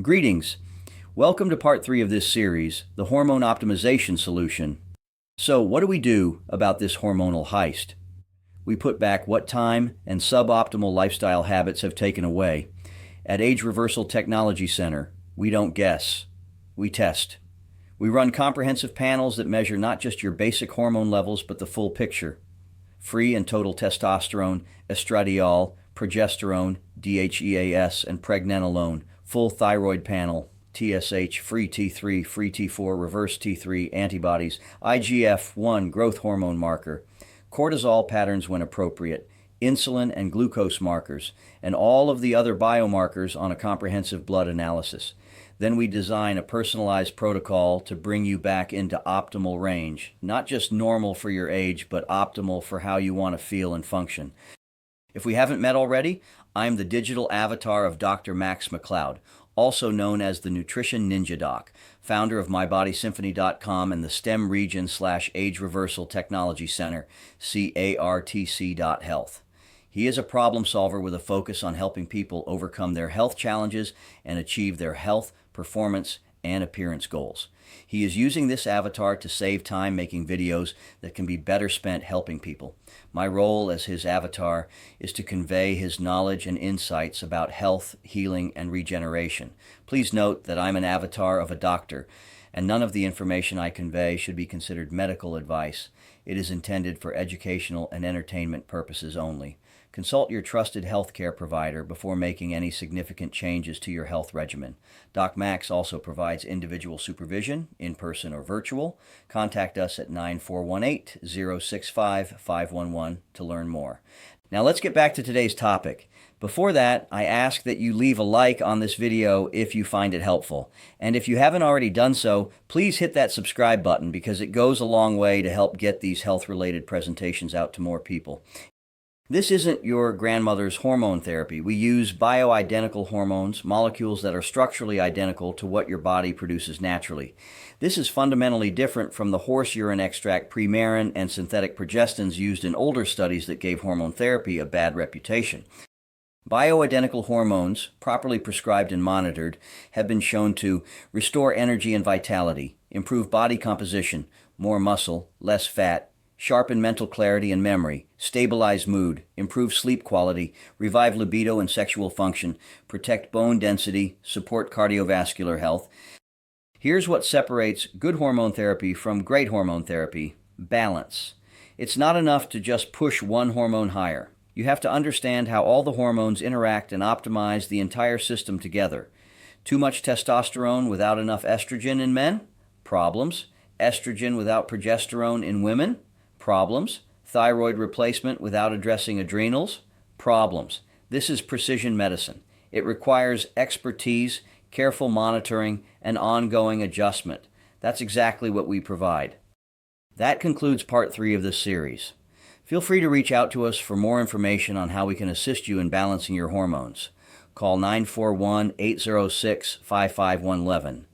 Greetings. Welcome to part 3 of this series, the Hormone Optimization Solution. So, what do we do about this hormonal heist? We put back what time and suboptimal lifestyle habits have taken away. At Age Reversal Technology Center, we don't guess, we test. We run comprehensive panels that measure not just your basic hormone levels, but the full picture. Free and total testosterone, estradiol, progesterone, DHEAS, and pregnenolone. Full thyroid panel, TSH, free T3, free T4, reverse T3, antibodies, IGF-1 growth hormone marker, cortisol patterns when appropriate, insulin and glucose markers, and all of the other biomarkers on a comprehensive blood analysis. Then we design a personalized protocol to bring you back into optimal range, not just normal for your age, but optimal for how you want to feel and function. If we haven't met already, I'm the digital avatar of Dr. Max McLeod, also known as the Nutrition Ninja Doc, founder of MyBodySymphony.com and the STEM Region/Age Reversal Technology Center, ARTC.Health. He is a problem solver with a focus on helping people overcome their health challenges and achieve their health, performance, and appearance goals. He is using this avatar to save time making videos that can be better spent helping people. My role as his avatar is to convey his knowledge and insights about health, healing, and regeneration. Please note that I'm an avatar of a doctor, and none of the information I convey should be considered medical advice. It is intended for educational and entertainment purposes only. Consult your trusted healthcare provider before making any significant changes to your health regimen. Doc Max also provides individual supervision, in person or virtual. Contact us at 9418-065-511 to learn more. Now let's get back to today's topic. Before that, I ask that you leave a like on this video if you find it helpful. And if you haven't already done so, please hit that subscribe button because it goes a long way to help get these health-related presentations out to more people. This isn't your grandmother's hormone therapy. We use bioidentical hormones, molecules that are structurally identical to what your body produces naturally. This is fundamentally different from the horse urine extract Premarin and synthetic progestins used in older studies that gave hormone therapy a bad reputation. Bioidentical hormones, properly prescribed and monitored, have been shown to restore energy and vitality, improve body composition, more muscle, less fat, sharpen mental clarity and memory, stabilize mood, improve sleep quality, revive libido and sexual function, protect bone density, support cardiovascular health. Here's what separates good hormone therapy from great hormone therapy: balance. It's not enough to just push one hormone higher. You have to understand how all the hormones interact and optimize the entire system together. Too much testosterone without enough estrogen in men? Problems. Estrogen without progesterone in women? Problems. Thyroid replacement without addressing adrenals? Problems. This is precision medicine. It requires expertise, careful monitoring, and ongoing adjustment. That's exactly what we provide. That concludes part 3 of this series. Feel free to reach out to us for more information on how we can assist you in balancing your hormones. Call 941-806-5511.